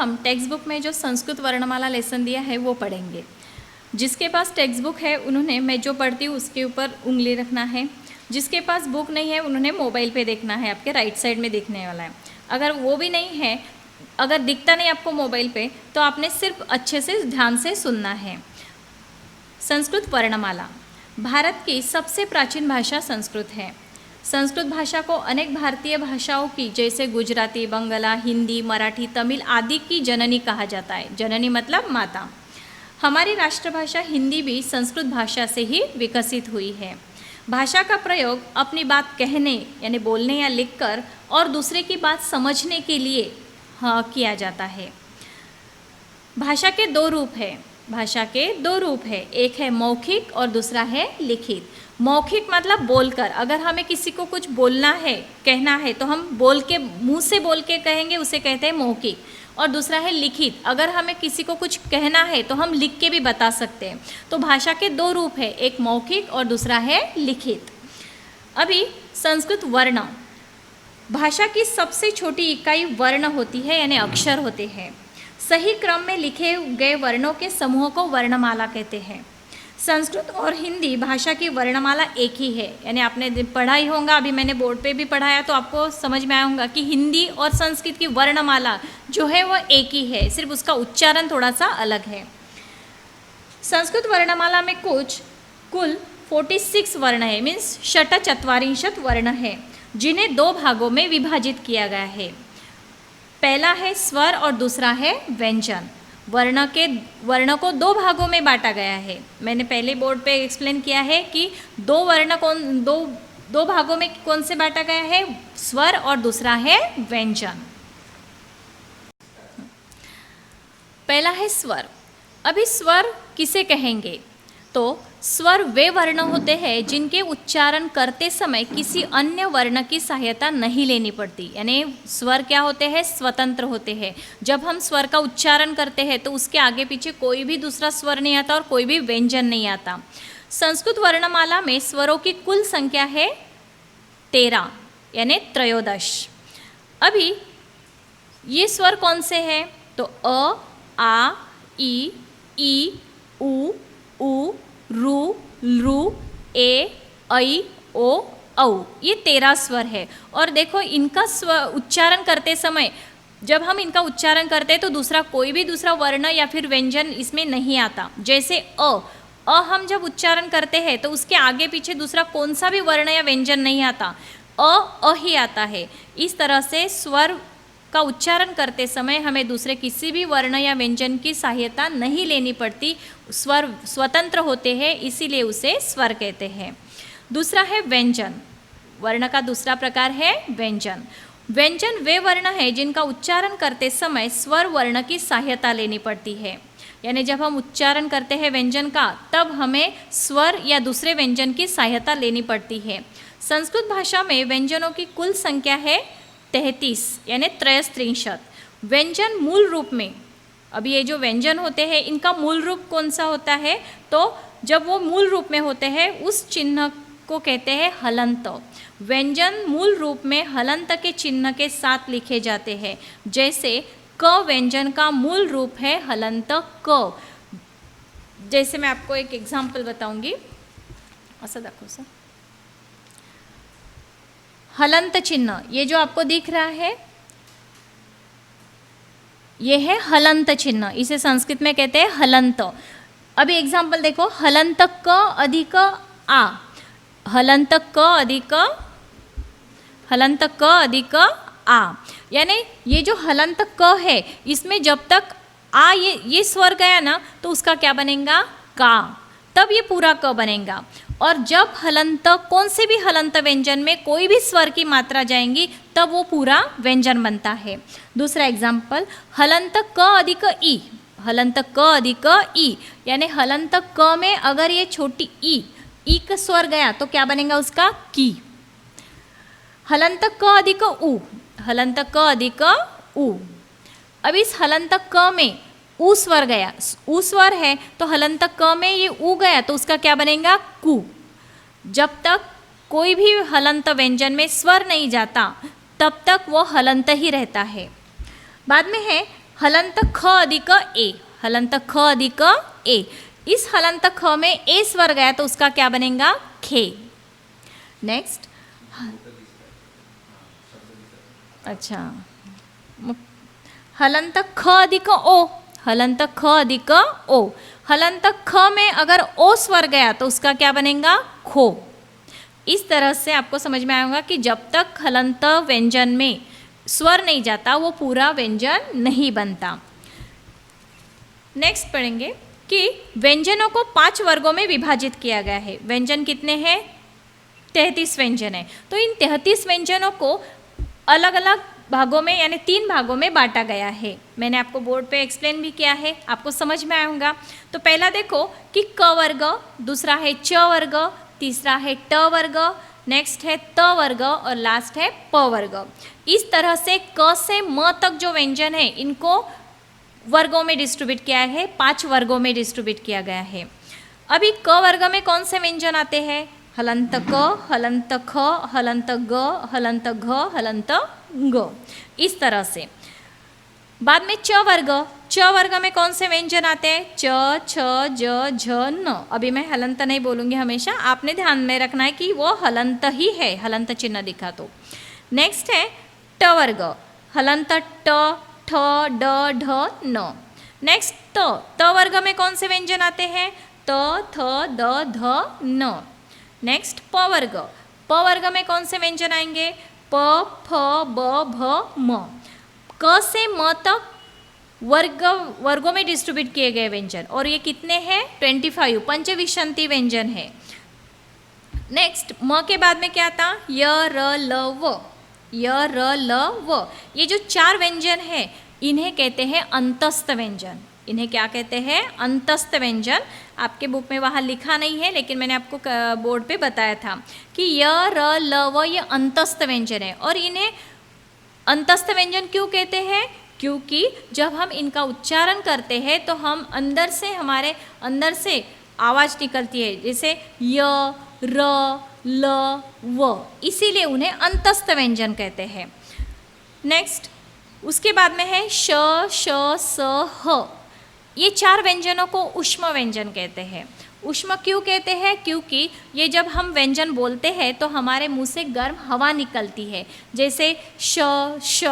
हम text book में जो संस्कृत वर्णमाला लेसन दिया है वो पढ़ेंगे। जिसके पास टेक्स्ट बुक है उन्होंने मैं जो पढ़ती हूँ उसके ऊपर उंगली रखना है। जिसके पास बुक नहीं है उन्होंने मोबाइल पे देखना है, आपके राइट साइड में दिखने वाला है। अगर वो भी नहीं है, अगर दिखता नहीं आपको मोबाइल पे, तो आपने सिर्फ अच्छे से ध्यान से सुनना है। संस्कृत वर्णमाला भारत की सबसे प्राचीन भाषा संस्कृत है। संस्कृत भाषा को अनेक भारतीय भाषाओं की जैसे गुजराती, बंगला, हिंदी, मराठी, तमिल आदि की जननी कहा जाता है। जननी मतलब माता। हमारी राष्ट्रभाषा हिंदी भी संस्कृत भाषा से ही विकसित हुई है। भाषा का प्रयोग अपनी बात कहने यानी बोलने या लिखकर और दूसरे की बात समझने के लिए किया जाता है। भाषा के दो रूप हैं। एक है मौखिक और दूसरा है लिखित। मौखिक मतलब बोलकर, अगर हमें किसी को कुछ बोलना है, कहना है, तो हम बोल के, मुंह से बोल के कहेंगे, उसे कहते हैं मौखिक। और दूसरा है लिखित, अगर हमें किसी को कुछ कहना है तो हम लिख के भी बता सकते हैं। तो भाषा के दो रूप है, एक मौखिक और दूसरा है लिखित। अभी संस्कृत वर्ण, भाषा की सबसे छोटी इकाई वर्ण होती है यानी अक्षर होते हैं। सही क्रम में लिखे गए वर्णों के समूह को वर्णमाला कहते हैं। संस्कृत और हिंदी भाषा की वर्णमाला एक ही है, यानी आपने पढ़ा ही होगा, अभी मैंने बोर्ड पे भी पढ़ाया तो आपको समझ में आया होगा कि हिंदी और संस्कृत की वर्णमाला जो है वह एक ही है, सिर्फ उसका उच्चारण थोड़ा सा अलग है। संस्कृत वर्णमाला में कुल 46 वर्ण है, मीन्स षट्चत्वारिंशत् वर्ण है, जिन्हें दो भागों में विभाजित किया गया है। पहला है स्वर और दूसरा है व्यंजन। वर्ण को दो भागों में बांटा गया है। मैंने पहले बोर्ड पे एक्सप्लेन किया है कि दो भागों में कौन से बांटा गया है, स्वर और दूसरा है व्यंजन। पहला है स्वर। अभी स्वर किसे कहेंगे, तो स्वर वे वर्ण होते हैं जिनके उच्चारण करते समय किसी अन्य वर्ण की सहायता नहीं लेनी पड़ती। यानी स्वर क्या होते हैं, स्वतंत्र होते हैं। जब हम स्वर का उच्चारण करते हैं तो उसके आगे पीछे कोई भी दूसरा स्वर नहीं आता और कोई भी व्यंजन नहीं आता। संस्कृत वर्णमाला में स्वरों की कुल संख्या है 13 यानी 13। अभी ये स्वर कौन से हैं, तो अ, आ, ई, उ, रु, लृ, ए, ऐ, ओ, औ, ये 13 स्वर है। और देखो इनका उच्चारण करते समय, जब हम इनका उच्चारण करते हैं तो कोई भी दूसरा वर्ण या फिर व्यंजन इसमें नहीं आता। जैसे अ हम जब उच्चारण करते हैं तो उसके आगे पीछे दूसरा कौन सा भी वर्ण या व्यंजन नहीं आता, अ ही आता है। इस तरह से स्वर का उच्चारण करते समय हमें दूसरे किसी भी वर्ण या व्यंजन की सहायता नहीं लेनी पड़ती। स्वर स्वतंत्र होते हैं, इसीलिए उसे स्वर कहते हैं। दूसरा है व्यंजन। वर्ण का दूसरा प्रकार है व्यंजन। व्यंजन वे वर्ण है जिनका उच्चारण करते समय स्वर वर्ण की सहायता लेनी पड़ती है। यानी जब हम उच्चारण करते हैं व्यंजन का, तब हमें स्वर या दूसरे व्यंजन की सहायता लेनी पड़ती है। संस्कृत भाषा में व्यंजनों की कुल संख्या है 33 यानी 33। व्यंजन मूल रूप में, अभी ये जो व्यंजन होते हैं इनका मूल रूप कौन सा होता है, तो जब वो मूल रूप में होते हैं उस चिन्ह को कहते हैं हलंत। व्यंजन मूल रूप में हलंत के चिन्ह के साथ लिखे जाते हैं। जैसे क व्यंजन का मूल रूप है हलंत क। जैसे मैं आपको एक एग्जाम्पल बताऊंगी, ऐसा देखो सर, हलंत चिन्ह, ये जो आपको दिख रहा है ये है हलंत चिन्ह, इसे संस्कृत में कहते हैं हलंत। अभी एग्जाम्पल देखो, हलंत क अधिक आ, हलंत क अधिक आ। यानी ये जो हलंत क है इसमें जब तक आ ये स्वर गया ना तो उसका क्या बनेगा, का, तब ये पूरा क बनेगा। और जब हलंत, कौन से भी हलंत व्यंजन में कोई भी स्वर की मात्रा जाएंगी तब वो पूरा व्यंजन बनता है। दूसरा एग्जाम्पल, हलंत क अधिक ई, हलंत क अधिक ई, यानी हलंत क में अगर ये छोटी ई का स्वर गया तो क्या बनेगा उसका, की। हलंत क अधिक उ, हलंत क अधिक उ। अब इस हलंत क में उ स्वर गया, उ स्वर है तो हलंत क में ये उ गया तो उसका क्या बनेगा, कु। जब तक कोई भी हलंत व्यंजन में स्वर नहीं जाता तब तक वो हलंत ही रहता है। बाद में है हलंत ख अधिक ए, हलंत ख अधिक ए। इस हलंत ख में ए स्वर गया तो उसका क्या बनेगा? खे। नेक्स्ट, अच्छा, हलंत ख अधिक ओ, हलंत ख अधिक ओ। हलंत ख में अगर ओ स्वर गया तो उसका क्या बनेगा? खो। इस तरह से आपको समझ में आएगा कि जब तक हलंत व्यंजन में स्वर नहीं जाता वो पूरा व्यंजन नहीं बनता। नेक्स्ट पढ़ेंगे कि व्यंजनों को 5 वर्गों में विभाजित किया गया है। व्यंजन कितने हैं? 33 व्यंजन है। तो इन 33 व्यंजनों को अलग अलग भागों में यानी 3 भागों में बांटा गया है। मैंने आपको बोर्ड पे एक्सप्लेन भी किया है, आपको समझ में आएगा। तो पहला देखो कि क वर्ग, दूसरा है च वर्ग, तीसरा है ट वर्ग, नेक्स्ट है त वर्ग और लास्ट है प वर्ग। इस तरह से क से म तक जो व्यंजन है इनको वर्गों में डिस्ट्रीब्यूट किया है, 5 वर्गों में डिस्ट्रीब्यूट किया गया है। अभी क वर्ग में कौन से व्यंजन आते हैं? हलंत क, हलंत ख, हलंत ग, हलंत घ, हलंत ग। इस तरह से बाद में च वर्ग, च वर्ग में कौन से व्यंजन आते हैं? च, छ, ज, झ, न। अभी मैं हलंत नहीं बोलूँगी, हमेशा आपने ध्यान में रखना है कि वो हलंत ही है, हलंत चिन्ह दिखा तो। नेक्स्ट है ट वर्ग, हलंत ट, ठ, ड, ढ, न। नेक्स्ट त वर्ग में कौन से व्यंजन आते हैं? त, थ, द, ध, न। नेक्स्ट प वर्ग, प वर्ग में कौन से व्यंजन आएंगे? प, फ, ब, भ, म। क से म तक वर्गों में डिस्ट्रीब्यूट किए गए व्यंजन, और ये कितने हैं? 25 पंचविंशति व्यंजन है। नेक्स्ट म के बाद में क्या था? य, र, ल, व, य, र, ल, व। ये जो 4 व्यंजन है इन्हें कहते हैं अंतस्थ व्यंजन। इन्हें क्या कहते हैं? अंतस्थ व्यंजन। आपके बुक में वहाँ लिखा नहीं है, लेकिन मैंने आपको बोर्ड पे बताया था कि य, र, ल, व ये अंतस्थ व्यंजन है। और इन्हें अंतस्थ व्यंजन क्यों कहते हैं? क्योंकि जब हम इनका उच्चारण करते हैं तो हम अंदर से, हमारे अंदर से आवाज़ निकलती है, जैसे य, र, ल, व, इसीलिए उन्हें अंतस्थ व्यंजन कहते हैं। नेक्स्ट उसके बाद में है श, श, स, ह। ये 4 व्यंजनों को ऊष्म व्यंजन कहते हैं। ऊष्म क्यों कहते हैं? क्योंकि ये जब हम व्यंजन बोलते हैं तो हमारे मुंह से गर्म हवा निकलती है, जैसे श, श,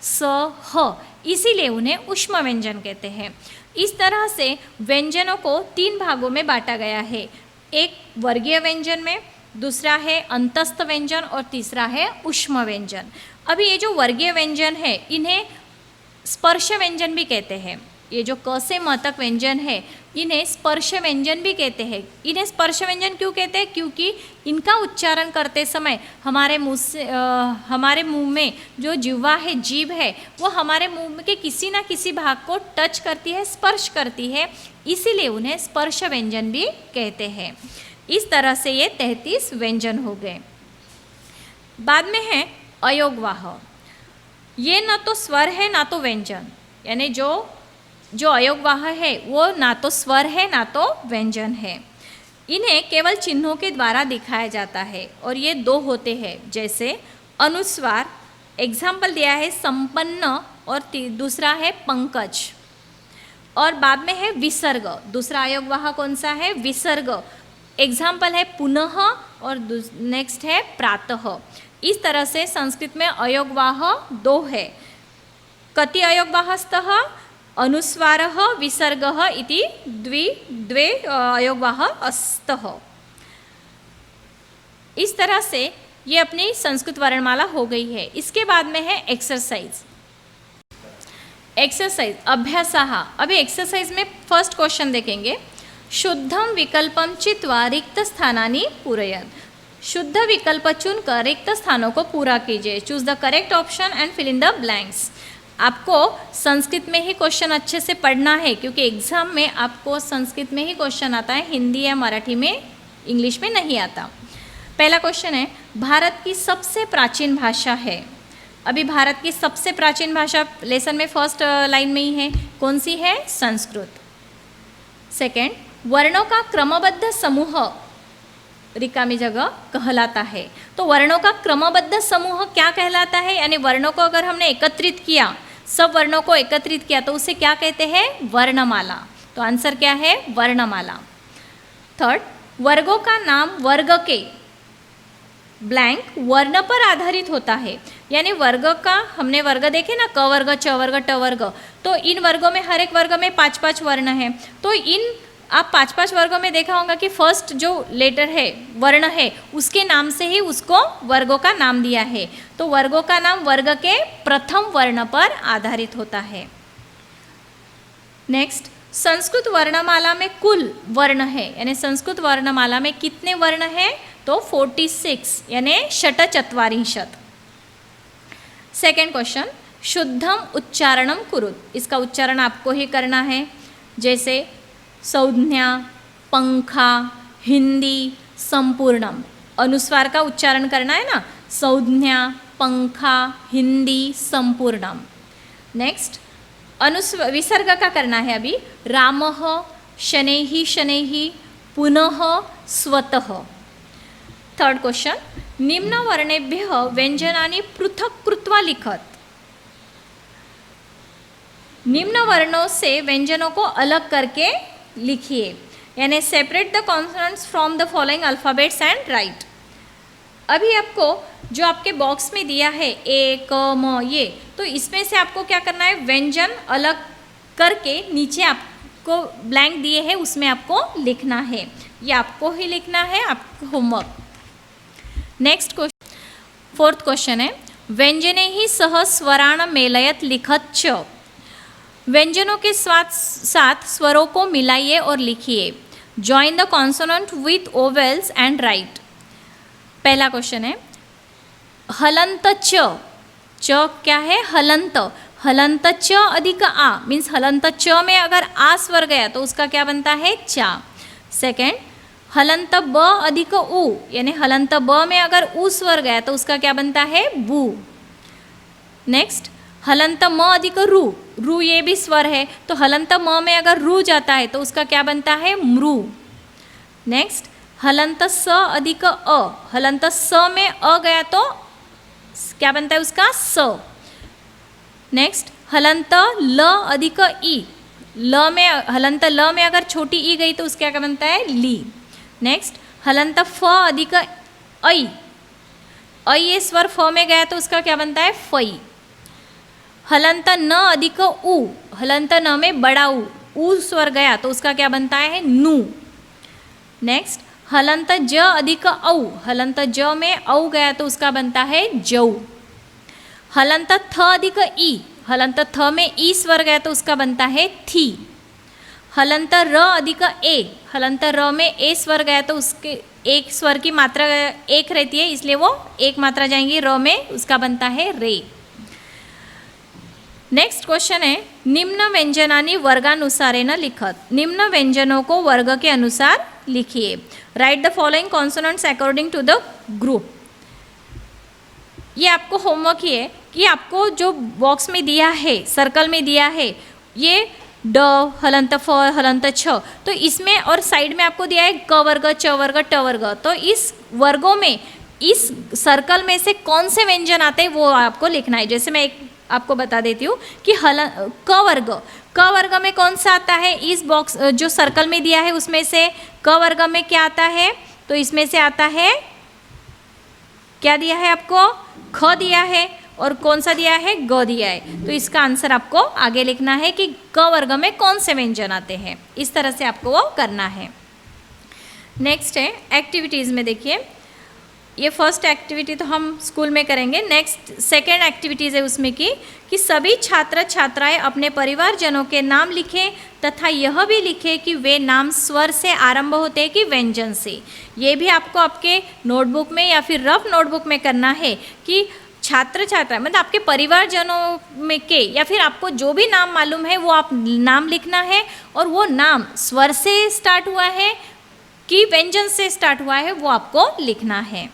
स, ह, इसीलिए उन्हें ऊष्म व्यंजन कहते हैं। इस तरह से व्यंजनों को 3 भागों में बांटा गया है, एक वर्गीय व्यंजन में, दूसरा है अंतस्थ व्यंजन और तीसरा है ऊष्म व्यंजन। अभी ये जो वर्गीय व्यंजन है इन्हें स्पर्श व्यंजन भी कहते हैं। ये जो क से म तक व्यंजन है इन्हें स्पर्श व्यंजन भी कहते हैं। इन्हें स्पर्श व्यंजन क्यों कहते हैं? क्योंकि इनका उच्चारण करते समय हमारे मुंह में जो जिह्वा है, जीभ है, वो हमारे मुंह के किसी ना किसी भाग को टच करती है, स्पर्श करती है, इसीलिए उन्हें स्पर्श व्यंजन भी कहते हैं। इस तरह से ये 33 व्यंजन हो गए। बाद में है अयोगवाह। ये ना तो स्वर है ना तो व्यंजन, यानी जो अयोगवाह है वो ना तो स्वर है ना तो व्यंजन है। इन्हें केवल चिन्हों के द्वारा दिखाया जाता है और ये 2 होते हैं, जैसे अनुस्वार, एग्जाम्पल दिया है संपन्न, और दूसरा है पंकज। और बाद में है विसर्ग, दूसरा अयोगवाह कौन सा है? विसर्ग। एग्जाम्पल है पुनः और नेक्स्ट है प्रातः। इस तरह से संस्कृत में अयोगवाह 2 है। कति अयोगवाहस्तः? अनुस्वारः विसर्गः इति द्वे अयोगवाह अस्तः। इस तरह से ये अपनी संस्कृत वर्णमाला हो गई है। इसके बाद में है एक्सरसाइज। अभ्यासः। अभी एक्सरसाइज में फर्स्ट क्वेश्चन देखेंगे। शुद्धम विकल्पम चित्वा रिक्त स्थानानि पूरयत। शुद्ध विकल्प चुनकर रिक्त स्थानों को पूरा कीजिए। Choose the correct option and fill in the blanks. आपको संस्कृत में ही क्वेश्चन अच्छे से पढ़ना है, क्योंकि एग्जाम में आपको संस्कृत में ही क्वेश्चन आता है, हिंदी या मराठी में, इंग्लिश में नहीं आता। पहला क्वेश्चन है, भारत की सबसे प्राचीन भाषा है। अभी भारत की सबसे प्राचीन भाषा लेसन में फर्स्ट लाइन में ही है, कौन सी है? संस्कृत। सेकेंड, वर्णों का क्रमबद्ध समूह रिकामी जगह कहलाता है। तो वर्णों का क्रमबद्ध समूह क्या कहलाता है? यानी वर्णों को अगर हमने एकत्रित किया सब वर्णों को एकत्रित किया तो उसे क्या कहते हैं? वर्णमाला। तो आंसर क्या है? वर्णमाला। थर्ड, वर्गों का नाम वर्ग के ब्लैंक वर्ण पर आधारित होता है। यानी वर्ग का, हमने वर्ग देखे ना, क वर्ग, च वर्ग, ट वर्ग, तो इन वर्गों में हर एक वर्ग में 5-5 वर्ण हैं। तो इन आप 5-5 वर्गों में देखा होगा कि फर्स्ट जो लेटर है, वर्ण है, उसके नाम से ही उसको वर्गों का नाम दिया है। तो वर्गों का नाम वर्ग के प्रथम वर्ण पर आधारित होता है। नेक्स्ट, संस्कृत वर्णमाला में कुल वर्ण है, यानी संस्कृत वर्णमाला में कितने वर्ण हैं? तो 46, यानी षट्चत्वारिंशत्। सेकेंड क्वेश्चन, शुद्धम उच्चारणम कुरुत, इसका उच्चारण आपको ही करना है। जैसे संज्ञा, पंखा, हिंदी, संपूर्णम, अनुस्वार का उच्चारण करना है ना, संज्ञा, पंखा, हिंदी, संपूर्णम। नेक्स्ट, विसर्ग का करना है अभी, रामः, शनैः शनैः, पुनः, स्वतः। थर्ड क्वेश्चन, निम्न वर्णेभ्यः व्यंजनानि पृथक् कृत्वा लिखत, निम्न वर्णों से व्यंजनों को अलग करके लिखिए, यानी separate the consonants from the following alphabets and right. अभी आपको जो आपके बॉक्स में दिया है ए, क, म, ये, तो इसमें से आपको क्या करना है? व्यंजन अलग करके नीचे आपको ब्लैंक दिए हैं उसमें आपको लिखना है। ये आपको ही लिखना है, आपको homework. Next question, fourth question है, व्यंजने ही सह स्वराण मेलयत लिखत च, व्यंजनों के साथ स्वरों को मिलाइए और लिखिए। Join the consonant with vowels and right. पहला क्वेश्चन है, हलंत च, च क्या है? हलंत, हलंत च अधिक आ, मीन्स हलंत च में अगर आ स्वर गया तो उसका क्या बनता है? चा। सेकेंड, हलंत ब अधिक उ, यानी हलंत ब में अगर उ स्वर गया तो उसका क्या बनता है? बू। नेक्स्ट, हलंत म अधिक रू, रू ये भी स्वर है, तो हलंत म में अगर रू जाता है तो उसका क्या बनता है? मृ। नेक्स्ट, हलंत स अधिक अ, हलंत स में अ गया तो क्या बनता है उसका? स। नेक्स्ट, हलंत ल अधिक ई, ल में, हलंत ल में अगर छोटी ई गई तो उसका क्या बनता है? ली। नेक्स्ट, हलंत फ अधिक ऐ, ऐ ये स्वर फ में गया तो उसका क्या बनता है? फई। हलंत न अधिक उ, हलंत न में बड़ा उ स्वर गया तो उसका क्या बनता है? नु। नेक्स्ट, हलंत ज अधिक औ, हलंत ज में औ गया तो उसका बनता है जौ। हलंत थ अधिक ई, हलंत थ में ई स्वर गया तो उसका बनता है थी। हलंत र अधिक ए, हलंत र में ए स्वर गया तो उसके एक स्वर की मात्रा एक रहती है, इसलिए वो एक मात्रा जाएंगी र में, उसका बनता है रे। नेक्स्ट क्वेश्चन है, निम्न व्यंजनानि वर्गानुसारेण लिखत, निम्न व्यंजनों को वर्ग के अनुसार लिखिए। Write the following consonants according to the group. ये आपको होमवर्क ही है कि आपको जो बॉक्स में दिया है, सर्कल में दिया है, ये ड, हलंत फ, हलंत छ, तो इसमें और साइड में आपको दिया है क वर्ग, च वर्ग, ट वर्ग, तो इस वर्गों में, इस सर्कल में से कौन से व्यंजन आते हैं वो आपको लिखना है। जैसे मैं एक आपको बता देती हूँ कि क वर्ग, क वर्ग में कौन सा आता है? इस बॉक्स जो सर्कल में दिया है उसमें से क वर्ग में क्या आता है? तो इसमें से आता है, क्या दिया है आपको? ख दिया है, और कौन सा दिया है? ग दिया है। तो इसका आंसर आपको आगे लिखना है कि क वर्ग में कौन से व्यंजन आते हैं, इस तरह से आपको वो करना है। नेक्स्ट है एक्टिविटीज़ में, देखिए ये फर्स्ट एक्टिविटी तो हम स्कूल में करेंगे। नेक्स्ट सेकेंड एक्टिविटीज़ है उसमें कि सभी छात्र छात्राएं अपने परिवारजनों के नाम लिखें तथा यह भी लिखें कि वे नाम स्वर से आरंभ होते हैं कि व्यंजन से। ये भी आपको आपके नोटबुक में या फिर रफ नोटबुक में करना है कि छात्र छात्रा मतलब आपके परिवारजनों में के, या फिर आपको जो भी नाम मालूम है वो आप नाम लिखना है, और वो नाम स्वर से स्टार्ट हुआ है कि व्यंजन से स्टार्ट हुआ है वो आपको लिखना है।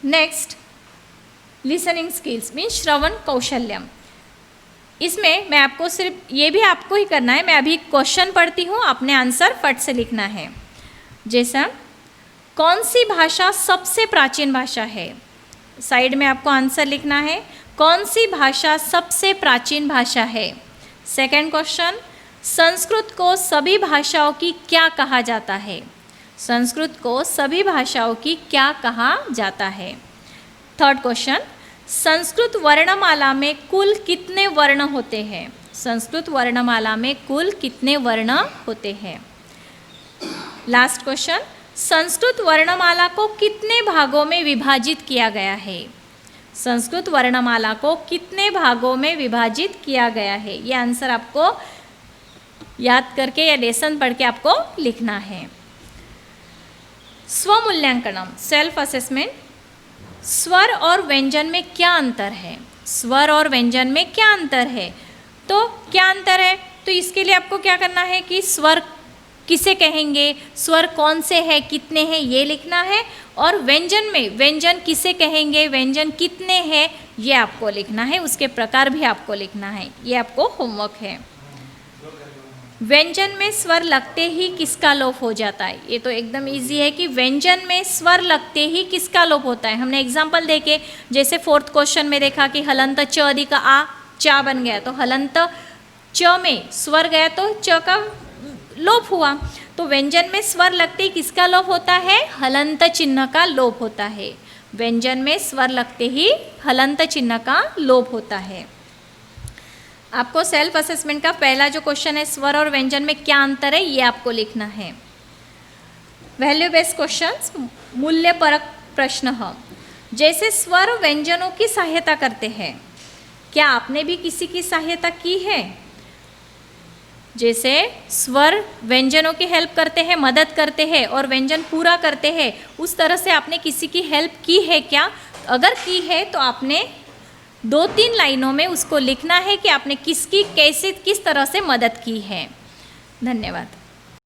नेक्स्ट, लिसनिंग स्किल्स मीन्स श्रवण कौशल्यम। इसमें मैं आपको सिर्फ ये भी आपको ही करना है, मैं अभी क्वेश्चन पढ़ती हूँ, आपने आंसर फट से लिखना है। जैसा, कौन सी भाषा सबसे प्राचीन भाषा है? साइड में आपको आंसर लिखना है। कौन सी भाषा सबसे प्राचीन भाषा है? सेकंड क्वेश्चन, संस्कृत को सभी भाषाओं की क्या कहा जाता है? संस्कृत को सभी भाषाओं की क्या कहा जाता है? थर्ड क्वेश्चन, संस्कृत वर्णमाला में कुल कितने वर्ण होते हैं? संस्कृत वर्णमाला में कुल कितने वर्ण होते हैं? लास्ट क्वेश्चन, संस्कृत वर्णमाला को कितने भागों में विभाजित किया गया है? संस्कृत वर्णमाला को कितने भागों में विभाजित किया गया है? ये आंसर आपको याद करके या लेसन पढ़ के आपको लिखना है। स्वमूल्यांकनम, सेल्फ असेसमेंट। स्वर और व्यंजन में क्या अंतर है? स्वर और व्यंजन में क्या अंतर है? तो क्या अंतर है? तो इसके लिए आपको क्या करना है कि स्वर किसे कहेंगे, स्वर कौन से हैं, कितने हैं, ये लिखना है। और व्यंजन में व्यंजन किसे कहेंगे, व्यंजन कितने हैं, ये आपको लिखना है। उसके प्रकार भी आपको लिखना है। ये आपको होमवर्क है। व्यंजन में स्वर लगते ही किसका लोप हो जाता है? ये तो एकदम इजी है कि व्यंजन में स्वर लगते ही किसका लोप होता है। हमने एग्जाम्पल देखे, जैसे फोर्थ क्वेश्चन में देखा कि हलंत च अधिक आ चा बन गया, तो हलंत च में स्वर गया तो च का लोप हुआ। तो व्यंजन में स्वर लगते ही किसका लोप होता है? हलंत चिन्ह का लोप होता है। व्यंजन में स्वर लगते ही हलंत चिन्ह का लोप होता है। आपको सेल्फ असेसमेंट का पहला जो क्वेश्चन है, स्वर और व्यंजन में क्या अंतर है, ये आपको लिखना है। वैल्यू बेस्ड क्वेश्चंस, मूल्य परक प्रश्न है। जैसे स्वर व्यंजनों की सहायता करते हैं, क्या आपने भी किसी की सहायता की है? जैसे स्वर व्यंजनों की हेल्प करते हैं, मदद करते हैं और व्यंजन पूरा करते हैं, उस तरह से आपने किसी की हेल्प की है क्या? अगर की है तो आपने 2-3 लाइनों में उसको लिखना है कि आपने किसकी कैसे किस तरह से मदद की है। धन्यवाद।